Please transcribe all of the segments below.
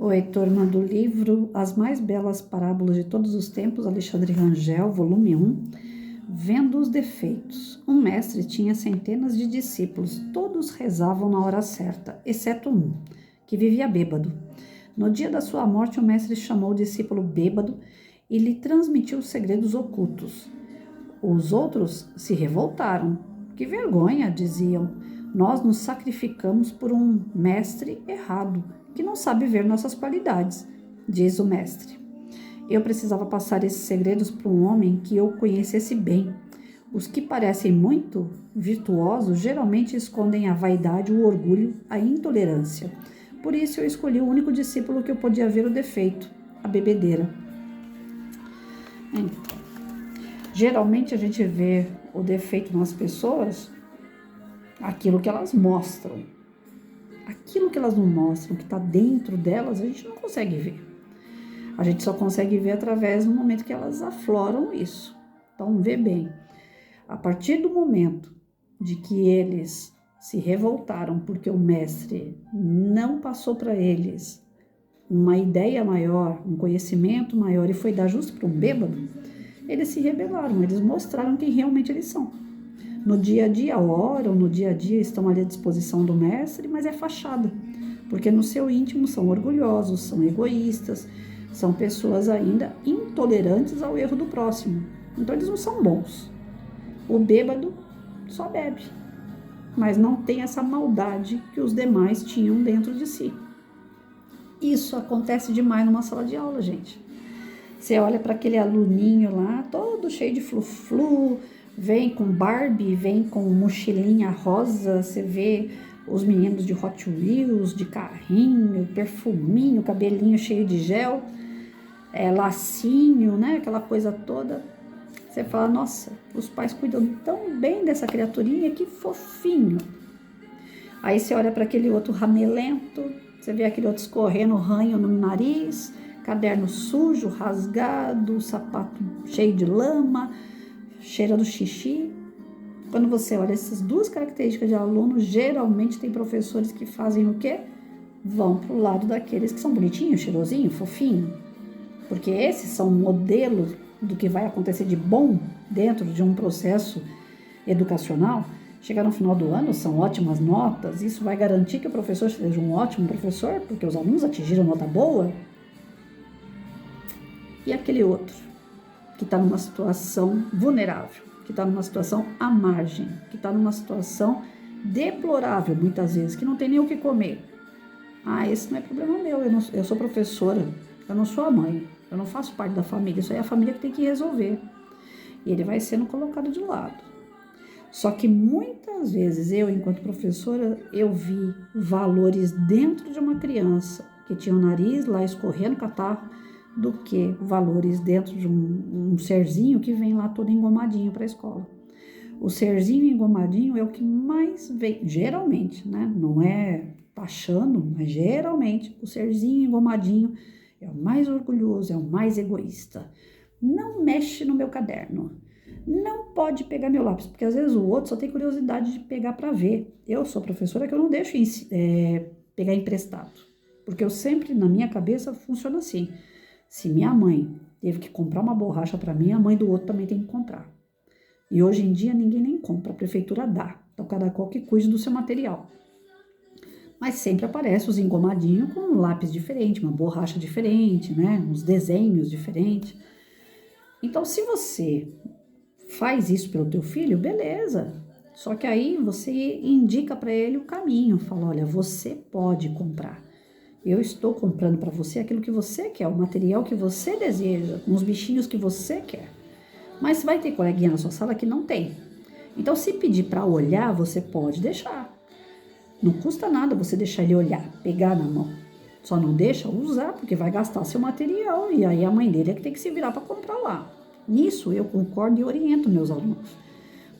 Oi, turma do livro As Mais Belas Parábolas de Todos os Tempos, Alexandre Rangel, volume 1, Vendo os Defeitos. Um mestre tinha centenas de discípulos, todos rezavam na hora certa, exceto um, que vivia bêbado. No dia da sua morte, o mestre chamou o discípulo bêbado e lhe transmitiu os segredos ocultos. Os outros se revoltaram. Que vergonha, diziam. Nós nos sacrificamos por um mestre errado, que não sabe ver nossas qualidades, diz o mestre. Eu precisava passar esses segredos para um homem que eu conhecesse bem. Os que parecem muito virtuosos geralmente escondem a vaidade, o orgulho, a intolerância. Por isso eu escolhi o único discípulo que eu podia ver o defeito, a bebedeira. Então, geralmente a gente vê o defeito nas pessoas, aquilo que elas mostram. Aquilo que elas não mostram, que está dentro delas, a gente não consegue ver. A gente só consegue ver através do momento que elas afloram isso. Então, vê bem. A partir do momento de que eles se revoltaram porque o mestre não passou para eles uma ideia maior, um conhecimento maior e foi dar justo para um bêbado, eles se rebelaram, eles mostraram quem realmente eles são. No dia a dia oram, no dia a dia estão ali à disposição do mestre, mas é fachada, porque no seu íntimo são orgulhosos, são egoístas, são pessoas ainda intolerantes ao erro do próximo. Então eles não são bons. O bêbado só bebe, mas não tem essa maldade que os demais tinham dentro de si. Isso acontece demais numa sala de aula, gente. Você olha para aquele aluninho lá, todo cheio de flu-flu, vem com Barbie, vem com mochilinha rosa, você vê os meninos de Hot Wheels, de carrinho, perfuminho, cabelinho cheio de gel, lacinho, né? Aquela coisa toda. Você fala, nossa, os pais cuidam tão bem dessa criaturinha, que fofinho. Aí você olha para aquele outro ramelento, você vê aquele outro escorrendo ranho no nariz, caderno sujo, rasgado, sapato cheio de lama, cheira do xixi. Quando você olha essas duas características de aluno, geralmente tem professores que fazem o quê? Vão pro lado daqueles que são bonitinhos, cheirosinhos, fofinhos. Porque esses são modelos do que vai acontecer de bom dentro de um processo educacional. Chegar no final do ano, são ótimas notas, isso vai garantir que o professor seja um ótimo professor, porque os alunos atingiram nota boa. E aquele outro, que está numa situação vulnerável, que está numa situação à margem, que está numa situação deplorável, muitas vezes, que não tem nem o que comer. Esse não é problema meu, eu sou professora, eu não sou a mãe, eu não faço parte da família, isso aí é a família que tem que resolver. E ele vai sendo colocado de lado. Só que muitas vezes eu, enquanto professora, eu vi valores dentro de uma criança que tinha o nariz lá escorrendo catarro, do que valores dentro de um serzinho que vem lá todo engomadinho para a escola. O serzinho engomadinho é o que mais vem, geralmente, né? Não é taxando, mas geralmente o serzinho engomadinho é o mais orgulhoso, é o mais egoísta. Não mexe no meu caderno. Não pode pegar meu lápis, porque às vezes o outro só tem curiosidade de pegar para ver. Eu sou professora que eu não deixo pegar emprestado, porque eu sempre, na minha cabeça, funciona assim. Se minha mãe teve que comprar uma borracha para mim, a mãe do outro também tem que comprar. E hoje em dia ninguém nem compra, a prefeitura dá. Então cada qual que cuide do seu material. Mas sempre aparece os engomadinhos com um lápis diferente, uma borracha diferente, né? Uns desenhos diferentes. Então se você faz isso pelo teu filho, beleza. Só que aí você indica para ele o caminho. Fala, olha, você pode comprar. Eu estou comprando para você aquilo que você quer, o material que você deseja, com os bichinhos que você quer. Mas vai ter coleguinha na sua sala que não tem. Então, se pedir para olhar, você pode deixar. Não custa nada você deixar ele olhar, pegar na mão. Só não deixa usar, porque vai gastar seu material. E aí a mãe dele é que tem que se virar para comprar lá. Nisso eu concordo e oriento meus alunos.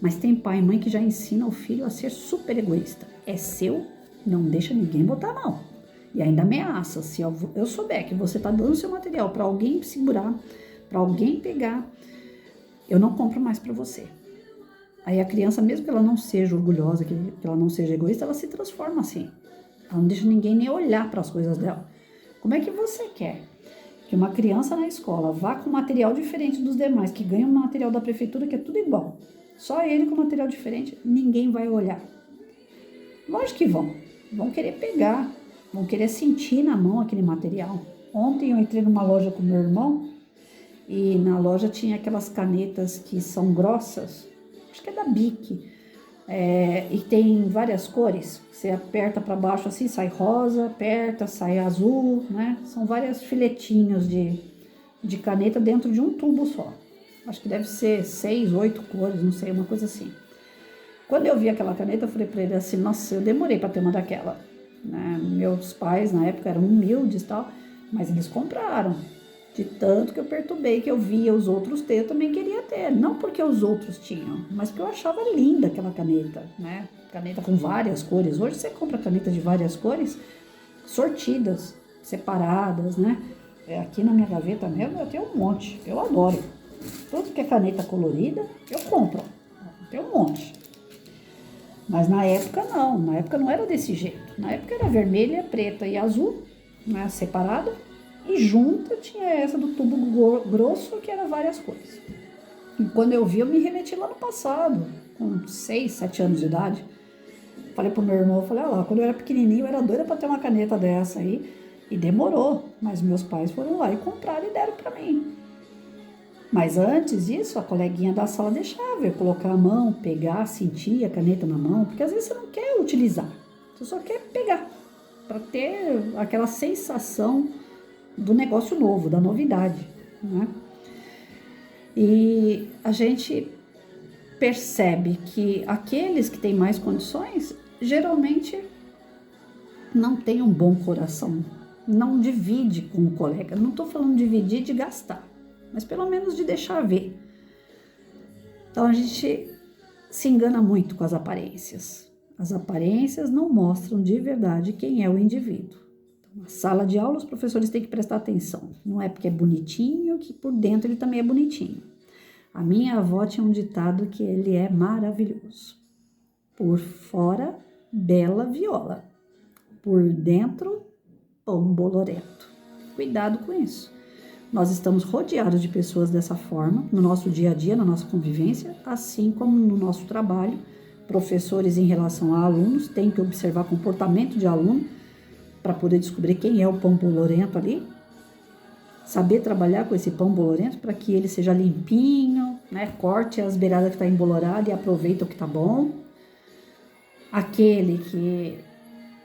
Mas tem pai e mãe que já ensina o filho a ser super egoísta. É seu, não deixa ninguém botar a mão. E ainda ameaça, se eu souber que você está dando seu material para alguém segurar, para alguém pegar, eu não compro mais para você. Aí a criança, mesmo que ela não seja orgulhosa, que ela não seja egoísta, ela se transforma assim. Ela não deixa ninguém nem olhar para as coisas dela. Como é que você quer que uma criança na escola vá com material diferente dos demais, que ganha um material da prefeitura que é tudo igual? Só ele com material diferente, ninguém vai olhar. Lógico que vão querer pegar, vão querer sentir na mão aquele material. Ontem eu entrei numa loja com meu irmão e na loja tinha aquelas canetas que são grossas, acho que é da Bic, e tem várias cores. Você aperta para baixo assim, sai rosa, aperta, sai azul, né? São vários filetinhos de caneta dentro de um tubo só. Acho que deve ser 6, 8 cores, não sei, uma coisa assim. Quando eu vi aquela caneta, eu falei para ele assim, nossa, eu demorei para ter uma daquela. Né? Meus pais, na época, eram humildes e tal, mas eles compraram. De tanto que eu perturbei, que eu via os outros ter, eu também queria ter. Não porque os outros tinham, mas porque eu achava linda aquela caneta, né? Caneta com várias cores. Hoje você compra caneta de várias cores, sortidas, separadas, né? Aqui na minha gaveta mesmo eu tenho um monte, eu adoro. Tudo que é caneta colorida, eu compro. Tem um monte. Mas na época não era desse jeito. Na época era vermelha, preta e azul, né, separada, e junto tinha essa do tubo grosso, que era várias cores. E quando eu vi, eu me remeti lá no passado, com 6, 7 anos de idade. Falei pro meu irmão, olha lá, quando eu era pequenininho, eu era doida para ter uma caneta dessa aí, e demorou, mas meus pais foram lá e compraram e deram para mim. Mas antes disso, a coleguinha da sala deixava eu colocar a mão, pegar, sentir a caneta na mão, porque às vezes você não quer utilizar, você só quer pegar, para ter aquela sensação do negócio novo, da novidade, né? E a gente percebe que aqueles que têm mais condições, geralmente não têm um bom coração, não divide com o colega. Não estou falando de dividir de gastar, mas pelo menos de deixar ver. Então a gente se engana muito com as aparências. As aparências não mostram de verdade quem é o indivíduo. Então, na sala de aula, os professores têm que prestar atenção. Não é porque é bonitinho que por dentro ele também é bonitinho. A minha avó tinha um ditado que ele é maravilhoso. Por fora, bela viola. Por dentro, pão bolorento. Cuidado com isso. Nós estamos rodeados de pessoas dessa forma, no nosso dia a dia, na nossa convivência, assim como no nosso trabalho. Professores em relação a alunos têm que observar comportamento de aluno para poder descobrir quem é o pão bolorento ali. Saber trabalhar com esse pão bolorento para que ele seja limpinho, né? Corte as beiradas que está embolorada e aproveita o que está bom. Aquele que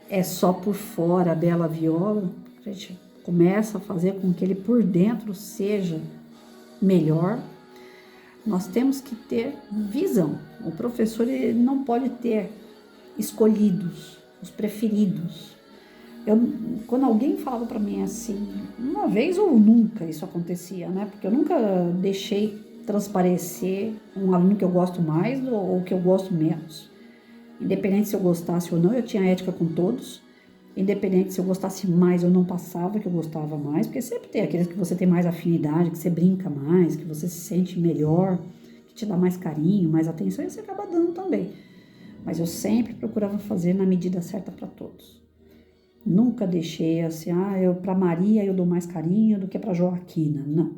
é só por fora a bela viola, a gente começa a fazer com que ele por dentro seja melhor. Nós temos que ter visão. O professor ele não pode ter escolhidos, os preferidos. Quando alguém falava para mim assim, uma vez ou nunca isso acontecia, né? Porque eu nunca deixei transparecer um aluno que eu gosto mais ou que eu gosto menos. Independente se eu gostasse ou não, eu tinha ética com todos. Independente se eu gostasse mais ou não passava que eu gostava mais, porque sempre tem aqueles que você tem mais afinidade, que você brinca mais, que você se sente melhor, que te dá mais carinho, mais atenção, e você acaba dando também. Mas eu sempre procurava fazer na medida certa para todos. Nunca deixei assim, para Maria eu dou mais carinho do que para Joaquina. Não.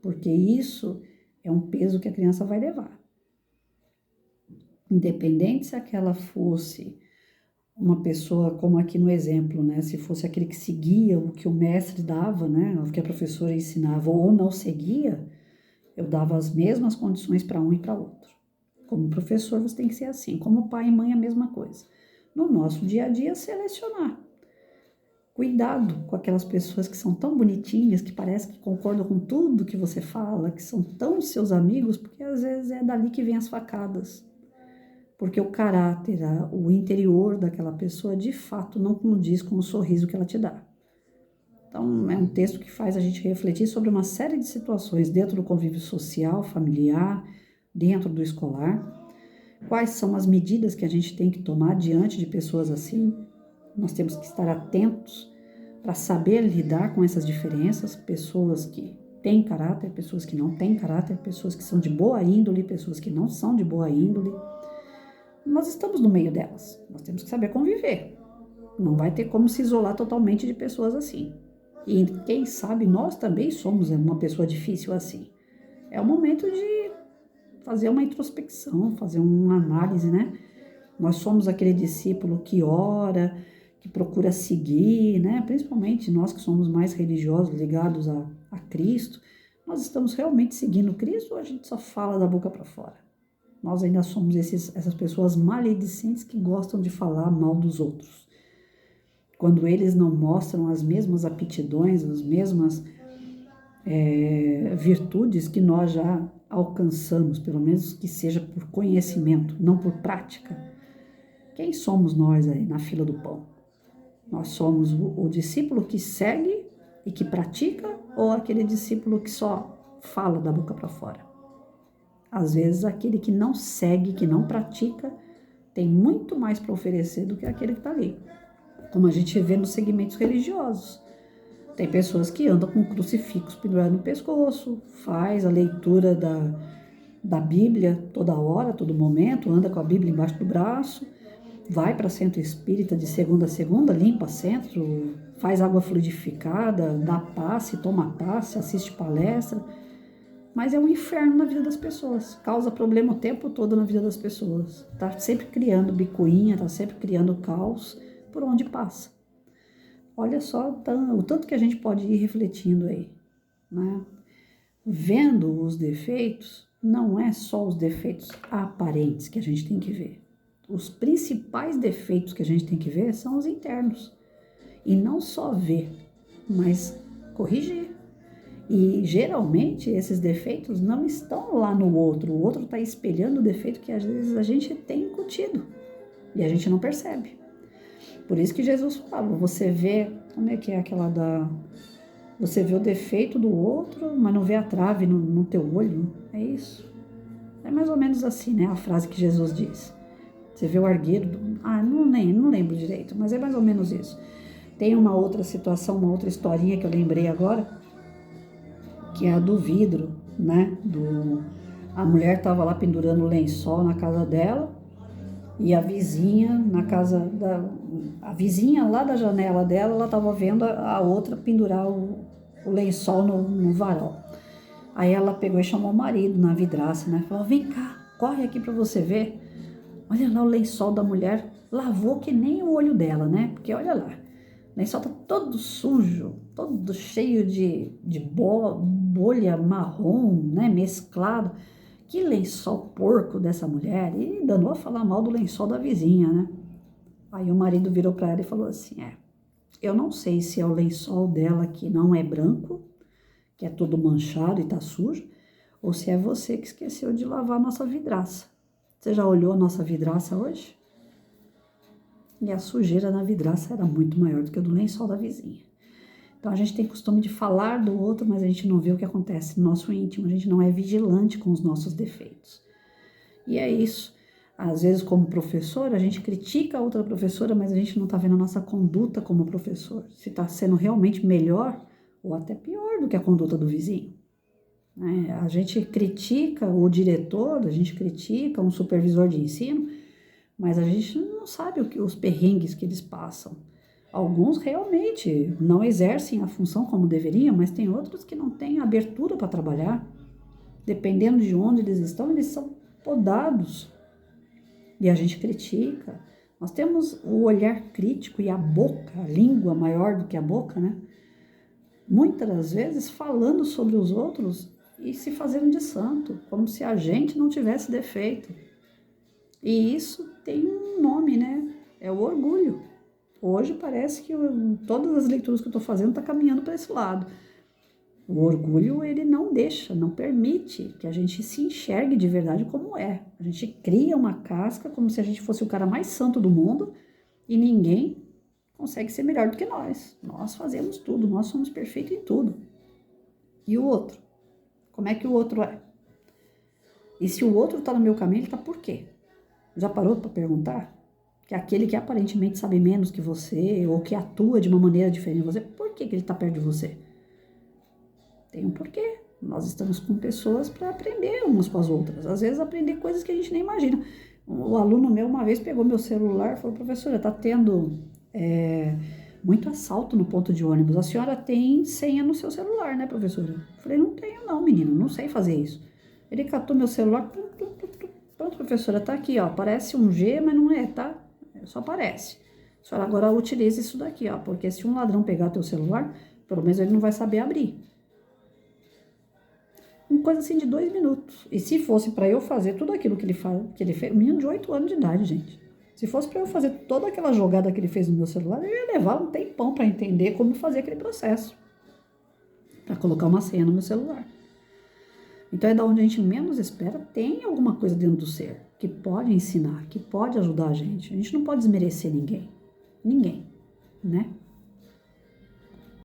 Porque isso é um peso que a criança vai levar. Independente se aquela fosse uma pessoa, como aqui no exemplo, né? Se fosse aquele que seguia o que o mestre dava, né? O que a professora ensinava ou não seguia, eu dava as mesmas condições para um e para outro. Como professor, você tem que ser assim. Como pai e mãe, a mesma coisa. No nosso dia a dia, selecionar. Cuidado com aquelas pessoas que são tão bonitinhas, que parece que concordam com tudo que você fala, que são tão seus amigos, porque às vezes é dali que vem as facadas. Porque o caráter, o interior daquela pessoa, de fato, não condiz com o sorriso que ela te dá. Então, é um texto que faz a gente refletir sobre uma série de situações dentro do convívio social, familiar, dentro do escolar. Quais são as medidas que a gente tem que tomar diante de pessoas assim? Nós temos que estar atentos para saber lidar com essas diferenças, pessoas que têm caráter, pessoas que não têm caráter, pessoas que são de boa índole, pessoas que não são de boa índole. Nós estamos no meio delas, nós temos que saber conviver. Não vai ter como se isolar totalmente de pessoas assim. E quem sabe nós também somos uma pessoa difícil assim. É o momento de fazer uma introspecção, fazer uma análise, né? Nós somos aquele discípulo que ora, que procura seguir, né? Principalmente nós que somos mais religiosos, ligados a Cristo. Nós estamos realmente seguindo Cristo ou a gente só fala da boca para fora? Nós ainda somos essas pessoas maledicentes que gostam de falar mal dos outros. Quando eles não mostram as mesmas aptidões, as mesmas virtudes que nós já alcançamos, pelo menos que seja por conhecimento, não por prática. Quem somos nós aí na fila do pão? Nós somos o discípulo que segue e que pratica ou aquele discípulo que só fala da boca para fora? Às vezes aquele que não segue, que não pratica, tem muito mais para oferecer do que aquele que está ali. Como a gente vê nos segmentos religiosos. Tem pessoas que andam com crucifixo pendurado no pescoço, faz a leitura da Bíblia toda hora, todo momento, anda com a Bíblia embaixo do braço, vai para centro espírita de segunda a segunda, limpa centro, faz água fluidificada, dá passe, toma passe, assiste palestra, mas é um inferno na vida das pessoas, causa problema o tempo todo na vida das pessoas, tá sempre criando bicuinha, tá sempre criando caos por onde passa. Olha só o tanto que a gente pode ir refletindo aí, né? Vendo os defeitos, não é só os defeitos aparentes que a gente tem que ver. Os principais defeitos que a gente tem que ver são os internos. E não só ver, mas corrigir. E geralmente esses defeitos não estão lá no outro. O outro está espelhando o defeito que às vezes a gente tem incutido. E a gente não percebe. Por isso que Jesus fala, você vê, como é que é aquela você vê o defeito do outro, mas não vê a trave no teu olho. É isso. É mais ou menos assim, né? A frase que Jesus diz. Você vê o argueiro, não lembro direito, mas é mais ou menos isso. Tem uma outra situação, uma outra historinha que eu lembrei agora, que é a do vidro, né? A mulher estava lá pendurando o lençol na casa dela, e a vizinha, a vizinha lá da janela dela, ela estava vendo a outra pendurar o lençol no varal. Aí ela pegou e chamou o marido na vidraça, né? Falou, vem cá, corre aqui para você ver. Olha lá o lençol da mulher, lavou que nem o olho dela, né? Porque olha lá, o lençol tá todo sujo, todo cheio de bolha marrom, né? Mesclado. Que lençol porco dessa mulher. E danou a falar mal do lençol da vizinha, né? Aí o marido virou para ela e falou assim, eu não sei se é o lençol dela que não é branco, que é todo manchado e tá sujo, ou se é você que esqueceu de lavar a nossa vidraça. Você já olhou a nossa vidraça hoje? E a sujeira na vidraça era muito maior do que a do lençol da vizinha. Então a gente tem costume de falar do outro, mas a gente não vê o que acontece no nosso íntimo, a gente não é vigilante com os nossos defeitos. E é isso. Às vezes, como professor, a gente critica a outra professora, mas a gente não está vendo a nossa conduta como professor. Se está sendo realmente melhor ou até pior do que a conduta do vizinho. A gente critica o diretor, a gente critica um supervisor de ensino, mas a gente não sabe os perrengues que eles passam. Alguns realmente não exercem a função como deveriam, mas tem outros que não têm abertura para trabalhar. Dependendo de onde eles estão, eles são podados. E a gente critica. Nós temos o olhar crítico e a boca, a língua maior do que a boca, né? Muitas das vezes falando sobre os outros e se fazendo de santo, como se a gente não tivesse defeito. E isso tem um nome, né? É o orgulho. Hoje parece que todas as leituras que eu estou fazendo estão caminhando para esse lado. O orgulho, ele não deixa, não permite que a gente se enxergue de verdade como é. A gente cria uma casca como se a gente fosse o cara mais santo do mundo e ninguém consegue ser melhor do que nós. Nós fazemos tudo, nós somos perfeitos em tudo. E o outro? Como é que o outro é? E se o outro está no meu caminho, ele está por quê? Já parou para perguntar? Que aquele que aparentemente sabe menos que você ou que atua de uma maneira diferente de você, por que ele está perto de você? Tem um porquê. Nós estamos com pessoas para aprender umas com as outras. Às vezes aprender coisas que a gente nem imagina. O aluno meu uma vez pegou meu celular e falou, professora, tá tendo Muito assalto no ponto de ônibus. A senhora tem senha no seu celular, né, professora? Eu falei, não tenho não, menino, não sei fazer isso. Ele catou meu celular, pronto, professora, tá aqui, ó, parece um G, mas não é, tá? Só parece. A senhora agora utiliza isso daqui, ó, porque se um ladrão pegar teu celular, pelo menos ele não vai saber abrir. Uma coisa assim de 2 minutos. E se fosse para eu fazer tudo aquilo que ele fez, um menino de 8 anos de idade, gente. Se fosse para eu fazer toda aquela jogada que ele fez no meu celular, eu ia levar um tempão para entender como fazer aquele processo. Para colocar uma senha no meu celular. Então é da onde a gente menos espera, tem alguma coisa dentro do ser que pode ensinar, que pode ajudar a gente. A gente não pode desmerecer ninguém. Ninguém, né?